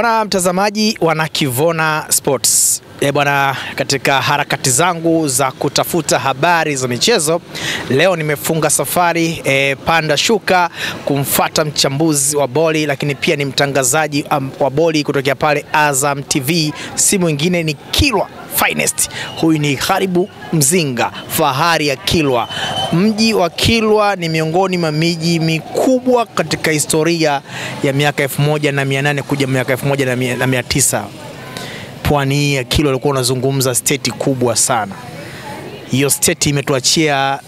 Bwana mtazamaji wana Kivona Sports. Bwana, katika harakati zangu za kutafuta habari za michezo, leo nimefunga safari panda shuka kumfuata mchambuzi wa boli, lakini pia ni mtangazaji wa boli kutokea pale Azam TV. Si mwingine ni Kilwa Finest. Huyu ni Gharibu Mzinga, fahari ya Kilwa. Mji wa Kilwa ni miongoni mwa miji mikubwa katika historia ya miaka 1800 kuja miaka 1900. Pwani ya Kilwa ilikuwa unazungumza state kubwa sana. Hiyo state imetuachia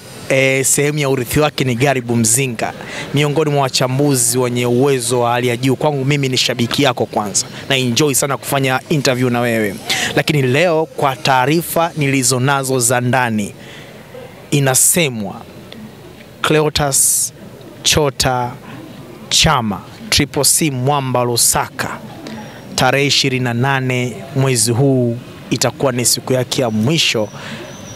sehemu ya urithi wake ni Gharibu Mzinga, miongoni mwa wachambuzi wenye uwezo wa hali ya juu. Kwangu mimi ni shabiki yako kwanza, na enjoy sana kufanya interview na wewe. Lakini leo kwa taarifa nilizonazo za ndani, inasemwa Clatous Chota Chama Triple C Mwamba Lusaka tarehe 28 mwezi huu itakuwa ni siku yake ya mwisho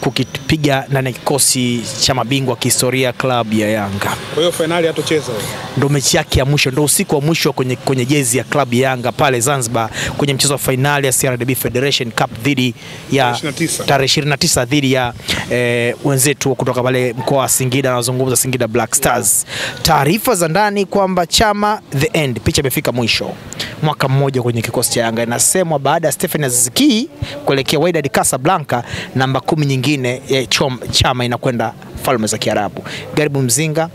kukipiga na kikosi cha mabingwa kihistoria klabu ya Yanga. Kwa hiyo finali hatocheza. Ndio mechi yake ya mwisho, ndio usiku wa mwisho kwenye jezi ya klabu ya Yanga pale Zanzibar, kwenye mchezo wa finali ya CRDB Federation Cup dhidi ya tarehe 29 dhidi ya wenzetu kutoka pale mkoa wa Singida, anazungumza Singida Black Stars. Taarifa za ndani kwamba Chama the end, picha imefika mwisho. Mwaka mmoja kwenye kikosi cha Yanga, inasemwa baada ya Stephen Aziz Ki kuelekea Wydad Casablanca, namba 10 nyingine Chama inakwenda Falme za Kiarabu. Gharibu Mzinga,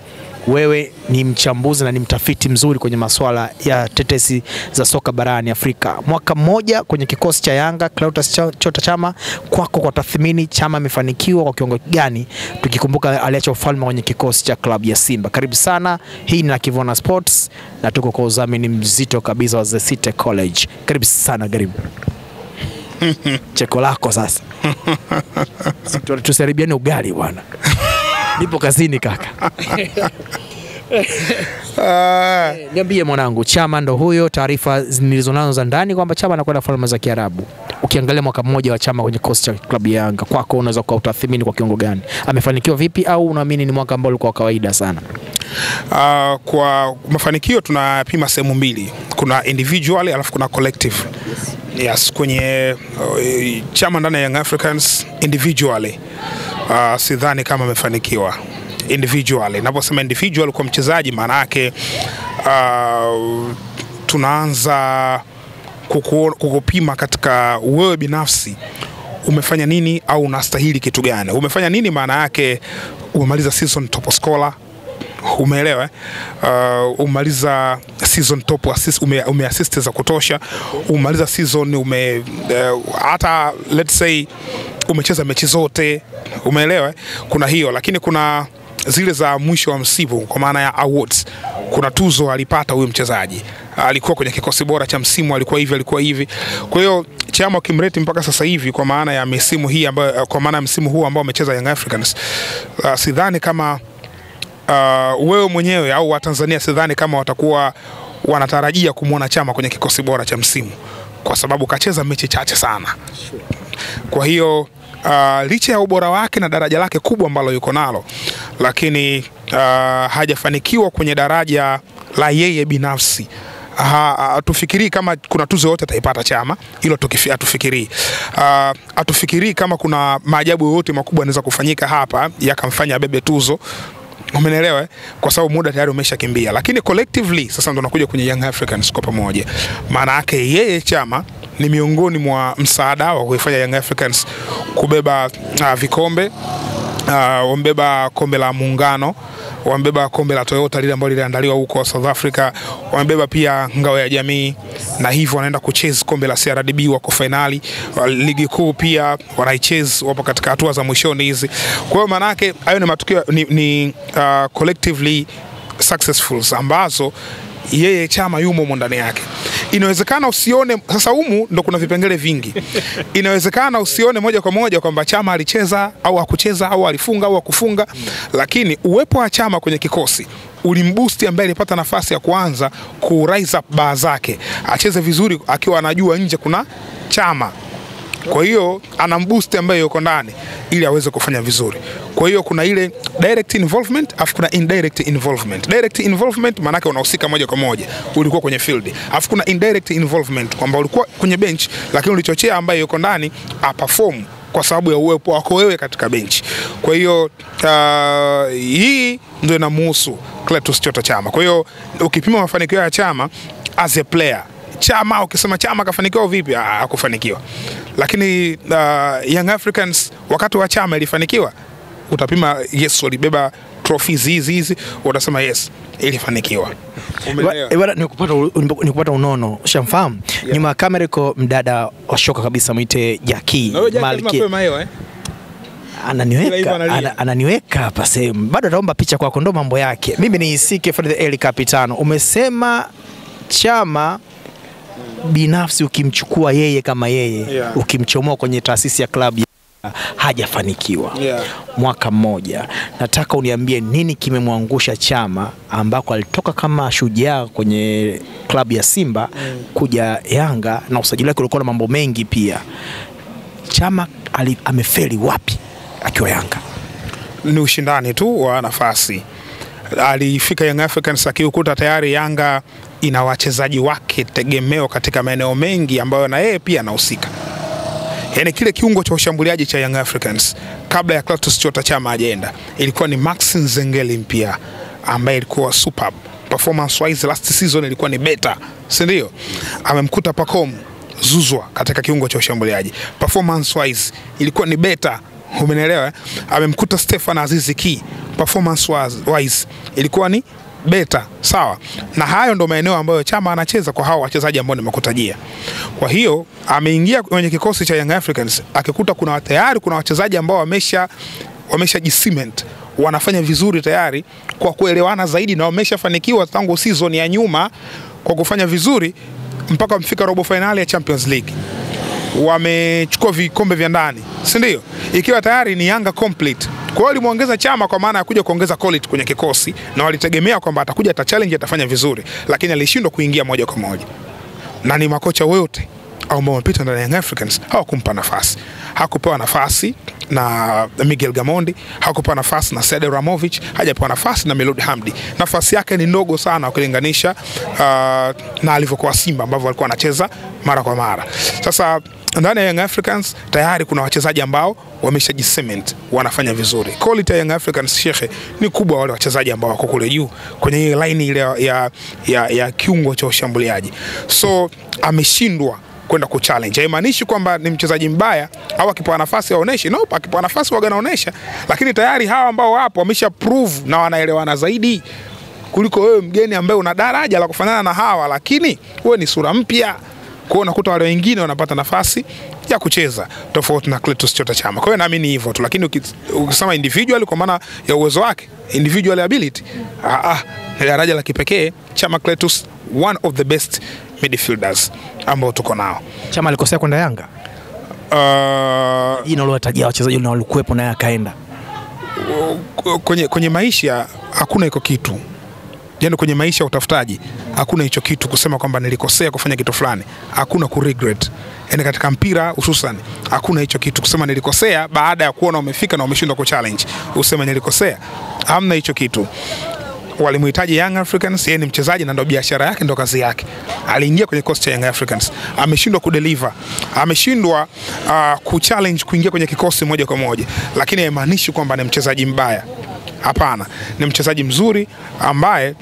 wewe ni mchambuzi na ni mtafiti mzuri kwenye masuala ya tetesi za soka barani Afrika. Mwaka mmoja kwenye kikosi cha Yanga, Clatous Chota Chama, kwako kwa tathmini Chama amefanikiwa kwa kiwango gani, tukikumbuka aliacha ufalme kwenye kikosi cha klabu ya Simba? Karibu sana, hii ni Kivona Sports na tuko kwa udhamini mzito kabisa wa The City College. Karibu sana Gharibu. Cheko lako sasa. Tusaribiane ugali bwana. Nipo kazini kaka. Niambie mwanangu, Chama ndo huyo, taarifa nilizonazo za ndani kwamba Chama anakwenda Falme za Kiarabu. Ukiangalia mwaka mmoja wa Chama kwenye kosi cha klabu ya Yanga, kwako unaweza kutathmini kwa kiwango gani? Amefanikiwa vipi au unaamini ni mwaka ambao ulikuwa kawaida sana? Kwa mafanikio tunapima sehemu mbili. Kuna individual alafu kuna collective. Yes, kwenye Chama ndani ya Young Africans individually sidhani kama amefanikiwa. Individually, naposema individual kwa mchezaji maana yake tunaanza kukupima katika wewe binafsi umefanya nini au unastahili kitu gani. Umefanya nini maana yake umemaliza season top scorer, umeelewa? Umaliza season top assist, umeassist za kutosha, umaliza season hata let's say umecheza mechi zote, umeelewa? Kuna hiyo, lakini kuna zile za mwisho wa msimu kwa maana ya awards. Kuna tuzo alipata huyu mchezaji, alikuwa kwenye kikosi bora cha msimu, alikuwa hivi. Kwa hiyo Chama kimreti mpaka sasa hivi kwa maana ya msimu hii ambayo, kwa maana ya msimu huu ambao amecheza Young Africans, sidhani kama wewe mwenyewe au Watanzania sidhani kama watakuwa wanatarajia kumuona Chama kwenye kikosi bora cha msimu, kwa sababu kacheza mechi chache sana. Kwa hiyo licha ya ubora wake na daraja lake kubwa ambalo yuko nalo, lakini hajafanikiwa kwenye daraja la yeye binafsi. Atufikiri kama kuna tuzo yote ataipata Chama, hilo atufikiri. Atufikiri kama kuna maajabu yote makubwa yanaweza kufanyika hapa yakamfanya abebe tuzo. Umeelewa? Kwa sababu muda tayari umeshakimbia. Lakini collectively sasa ndo nakuja kwenye Young Africans kwa pamoja. Maana yake yeye Chama ni miongoni mwa msaada wa kuifanya Young Africans kubeba vikombe. Wambeba kombe la Muungano, wambeba kombe la Toyota lile ambalo liliandaliwa huko South Africa, wambeba pia ngao ya jamii, na hivyo wanaenda kucheza kombe la CRDB, wako finali ligi kuu pia wanaicheza, wapo katika hatua za mwishoni hizi. Kwa hiyo maana yake hayo ni matukio ni collectively successful ambazo yeye Chama yumo ndani yake. Inawezekana usione sasa, humu ndo kuna vipengele vingi. Inawezekana usione moja kwa moja kwamba Chama alicheza au hakucheza au alifunga au hakufunga, lakini uwepo wa Chama kwenye kikosi ulimboost ambaye alipata nafasi ya kuanza ku rise up bar zake, acheze vizuri akiwa anajua nje kuna Chama. Kwa hiyo anamboost ambaye yuko ndani ili aweze kufanya vizuri. Kwa hiyo kuna ile direct involvement, afu kuna indirect involvement. Direct involvement maana yake unahusika moja kwa moja, ulikuwa kwenye field. Afu kuna indirect involvement kwamba ulikuwa kwenye bench lakini ulichochea ambaye yuko ndani aperform kwa sababu ya uwepo wako wewe katika bench. Kwa hiyo hii ndio inamhusu Clatous Chota Chama. Kwa hiyo ukipima mafanikio ya Chama as a player, Chama ukisema Chama kafanikiwa vipi? Hakufanikiwa. Lakini Young Africans wakati wa Chama ilifanikiwa. Utapima yes walibeba trophies hizi, utasema yes ilifanikiwa. Bwana nikupata unono, ushamfahamu? Yeah. Nyuma kamera iko mdada wa shoka kabisa mwite Jackie Malki. Ananiweka hapa sehemu. Bado ataomba picha kwako, ndo mambo yake. Mimi ni isike for the Eli Capitano. Umesema Chama binafsi ukimchukua yeye kama yeye, yeah, ukimchomoa kwenye taasisi ya klabu hajafanikiwa. Yeah. Mwaka mmoja. Nataka uniambie nini kimemwangusha Chama ambako alitoka kama Shujaa kwenye klabu ya Simba kuja Yanga na usajili wake ulikuwa na mambo mengi pia. Chama amefeli wapi akiwa Yanga? Ni ushindani tu wa nafasi. Alifika Young Africans akiukuta tayari Yanga ina wachezaji wake tegemeo katika maeneo mengi ambayo na yeye pia anahusika. Yaani kile kiungo cha ushambuliaji cha Young Africans kabla ya Clatous Chota Chama ajenda ilikuwa ni Maxi Nzengeli mpya ambaye ilikuwa superb. Performance wise last season ilikuwa ni beta, si ndio? Amemkuta Pacome Zouzoua katika kiungo cha ushambuliaji. Performance wise ilikuwa ni beta, umeelewa? Amemkuta Stefan Aziz Ki. Performance wise ilikuwa ni beta, sawa? Na hayo ndo maeneo ambayo Chama anacheza kwa hao wachezaji ambao nimekutajia. Kwa hiyo ameingia kwenye kikosi cha Young Africans akikuta kuna tayari kuna wachezaji ambao wamesha jicement, wanafanya vizuri tayari kwa kuelewana zaidi na wameshafanikiwa tangu season ya nyuma kwa kufanya vizuri mpaka mfika robo finali ya Champions League. Wamechukua vikombe vya ndani, si ndio? Ikiwa tayari ni Yanga complete. Kwa hiyo alimuongeza Chama kwa maana ya kuja kuongeza quality kwenye kikosi na walitegemea kwamba atakuja challenge atafanya vizuri, lakini alishindwa kuingia moja kwa moja. Na ni makocha wote ambao wamepita ndani ya Young Africans hawakumpa nafasi. Hakupewa nafasi na Miguel Gamondi, hakupewa nafasi na Sede Ramovic, hajapewa nafasi na Melody Hamdi. Nafasi yake ni ndogo sana ukilinganisha na alivyokuwa Simba ambavyo alikuwa anacheza mara kwa mara. Sasa ndani ya Young Africans tayari kuna wachezaji ambao wameshajicement, wanafanya vizuri. Quality ya Young Africans shekhe ni kubwa, wale wachezaji ambao wako kule juu kwenye hii line ile ya kiungo cha ushambuliaji. So ameshindwa kwenda kuchallenge. Haimaanishi kwamba ni mchezaji mbaya au akipewa nafasi aoneshe. Nope, akipewa nafasi waga anaonesha. Lakini tayari hawa ambao wapo wamesha prove na wanaelewana zaidi kuliko wewe mgeni ambaye una daraja la kufanana na hawa, lakini wewe ni sura mpya. Kwa unakuta wale wengine wanapata nafasi ya kucheza tofauti na Clatous Chota Chama. Kwa hiyo naamini hivyo tu, lakini ukisema individual kwa maana ya uwezo wake, individual ability, ni daraja la kipekee. Chama Clatous one of the best midfielders ambao tuko nao. Chama alikosea kwenda Yanga? Jina lotajia wachezaji na walikuwepo naye akaenda. Kwenye maisha hakuna iko kitu. Yaani kwenye maisha utafutaji hakuna hicho kitu kusema kwamba nilikosea kufanya kitu fulani. Hakuna ku regret. Yaani katika mpira hususan hakuna hicho kitu kusema nilikosea baada ya kuona umefika na umeshindwa ku challenge useme nilikosea. Hamna hicho kitu. Walimuhitaji Young Africans, yeye ni mchezaji na ndio biashara yake, ndio kazi yake. Aliingia kwenye kikosi cha Young Africans, ameshindwa kudeliver, ameshindwa kuchallenge kuingia kwenye kikosi moja kwa moja, lakini haimaanishi kwamba ni mchezaji mbaya. Hapana, ni mchezaji mzuri ambaye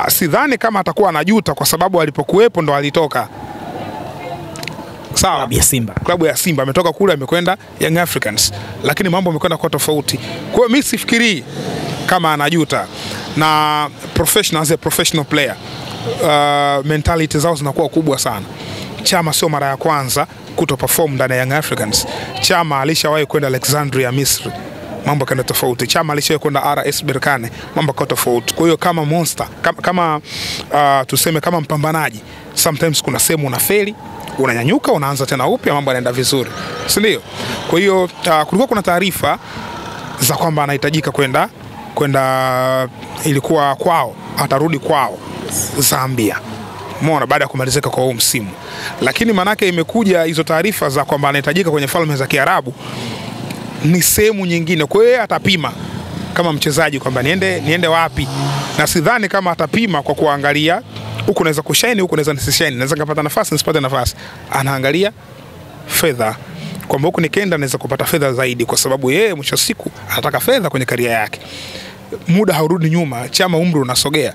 sidhani kama atakuwa anajuta kwa sababu alipokuwepo ndo alitoka. Sawa, klabu ya Simba ametoka kule amekwenda Young Africans, lakini mambo yamekwenda kwa tofauti. Kwa hiyo mimi sifikiri kama anajuta, na as a professional player mentality zao zinakuwa kubwa sana. Chama sio mara ya kwanza kutoperform ndani ya Young Africans. Chama alishawahi kwenda Alexandria Misri, mambo kana tofauti. Chama alishawahi kwenda RS Berkane, mambo kana tofauti. Kwa hiyo kama monster, kama tuseme kama mpambanaji, sometimes kuna sehemu unafeli, unanyanyuka, unaanza tena upya, mambo yanaenda vizuri, si ndio? Kwa hiyo kulikuwa kuna taarifa za kwamba anahitajika kwenda ilikuwa kwao, atarudi kwao Zambia. Umeona, baada ya kumalizika kwa huu msimu. Lakini manake imekuja hizo taarifa za kwamba anahitajika kwenye Falme za Kiarabu ni sehemu nyingine. Kwa hiyo atapima kama mchezaji kwamba niende wapi, na sidhani kama atapima kwa kuangalia huku naweza kushine, huku naweza nisishine, naweza kupata nafasi nisipate nafasi. Anaangalia fedha, kwamba huku nikienda naweza kupata fedha zaidi, kwa sababu yeye mwisho siku anataka fedha kwenye karia yake. Muda haurudi nyuma, Chama umri unasogea,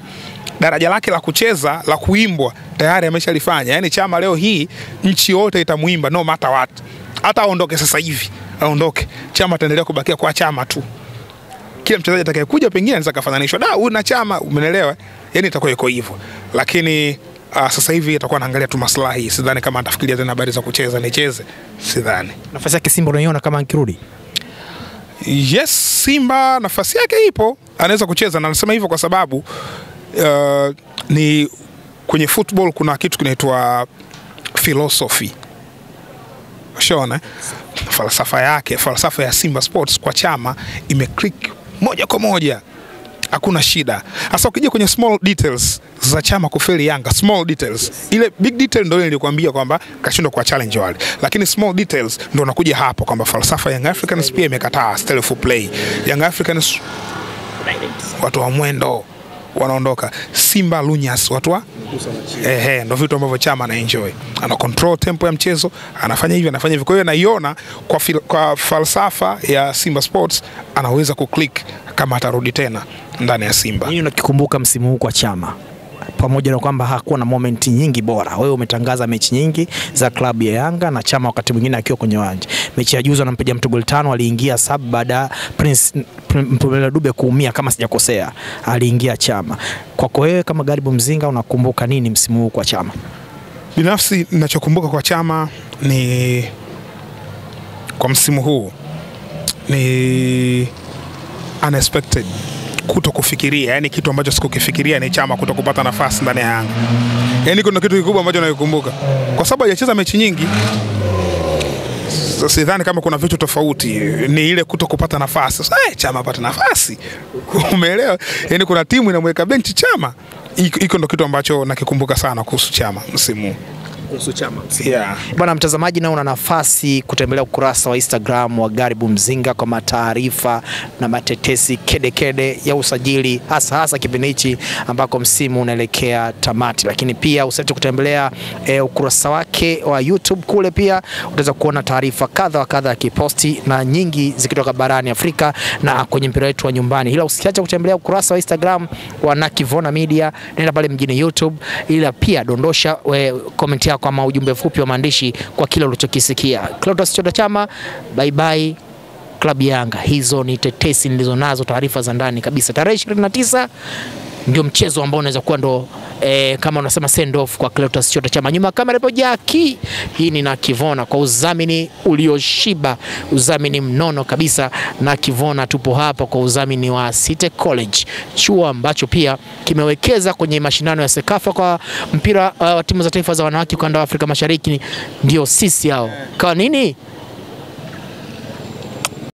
daraja lake la kucheza la kuimbwa tayari ameshalifanya. Yani Chama leo hii nchi yote itamuimba no matter what. Hata aondoke sasa hivi, aondoke, Chama ataendelea kubakia kwa Chama tu. Kila mchezaji atakayekuja pengine anaweza kufananishwa huyu na Chama, umeelewa? Yani itakuwa iko hivyo. Lakini sasa hivi atakuwa anaangalia tu maslahi. Sidhani kama atafikiria tena habari za kucheza, nicheze, sidhani. Nafasi yake Simba unaiona kama akirudi? Yes, Simba nafasi yake ipo, anaweza kucheza, na nasema hivyo kwa sababu ni kwenye football kuna kitu kinaitwa philosophy. Unaona? Falsafa ya Simba Sports kwa Chama imeclick moja kwa moja. Hakuna shida. Hasa ukija kwenye small details za Chama kufeli Yanga, small details. Ile big detail ndio nilikwambia kwamba kashindwa kwa challenge wale. Lakini small details ndio nakuja hapo kwamba falsafa ya Young Africans pia imekataa style of play. Young Africans watu wa mwendo wanaondoka. Simba Lunyas watu wa ndio vitu ambavyo Chama ana enjoy. Ana control tempo ya mchezo, anafanya hivi, anafanya hivi. Kwa hiyo naiona kwa falsafa ya Simba Sports anaweza kuclick kama atarudi tena ndani ya Simba. Nini unakikumbuka msimu huu kwa Chama? Pamoja na kwamba hakuwa na momenti nyingi bora. Wewe umetangaza mechi nyingi za klabu ya Yanga na Chama wakati mwingine akiwa kwenye uwanja. Mechi ya juzi anampiga mtu goli 5, aliingia sub baada Prince Mpumela Dube kuumia kama sijakosea. Aliingia Chama. Kwako wewe kama Garibu Mzinga unakumbuka nini msimu huu kwa Chama? Binafsi ninachokumbuka kwa Chama ni kwa msimu huu ni unexpected, kuto kufikiria, yani kitu ambacho sikukifikiria ni Chama kuto kupata nafasi ndani ya Yanga. Yani kuna kitu kikubwa ambacho nakumbuka. Kwa sababu hajacheza mechi nyingi, sidhani kama kuna vitu tofauti, ni ile kuto kupata nafasi. Sasa Chama apata nafasi. Umeelewa? Yani kuna timu inamweka benchi Chama. Iko ndo kitu ambacho nakikumbuka sana kuhusu Chama msimu. Kuhusu Chama. Yeah. Bwana mtazamaji, na una nafasi kutembelea ukurasa wa Instagram wa Garibu Mzinga kwa mataarifa na matetesi kede ya usajili, hasa kipindi hichi ambako msimu unaelekea tamati. Lakini pia usisahau kutembelea ukurasa wake wa YouTube, kule pia utaweza kuona taarifa kadha wa kadha akiposti, na nyingi zikitoka barani Afrika na kwenye mpira wetu wa nyumbani. Ila usiache kutembelea ukurasa wa Instagram wa Nakivona Media, nenda pale mjini YouTube, ila pia dondosha comment yako kama ujumbe fupi wa maandishi kwa kile ulichokisikia. Clatous Chota Chama, bye bye klabu Yanga. Hizo ni tetesi nilizonazo, taarifa za ndani kabisa. Tarehe 29 ndio mchezo ambao unaweza kuwa ndo kama unasema send off kwa Clatous Chota Chama. Nyuma kamera ipo Jackie. Hii ni Nakivona kwa udhamini ulioshiba, udhamini mnono kabisa. Nakivona tupo hapa kwa udhamini wa City College, chuo ambacho pia kimewekeza kwenye mashindano ya Sekafa kwa mpira wa timu za taifa za wanawake ukanda wa Afrika Mashariki. Ndio sisi hao. Kwa nini?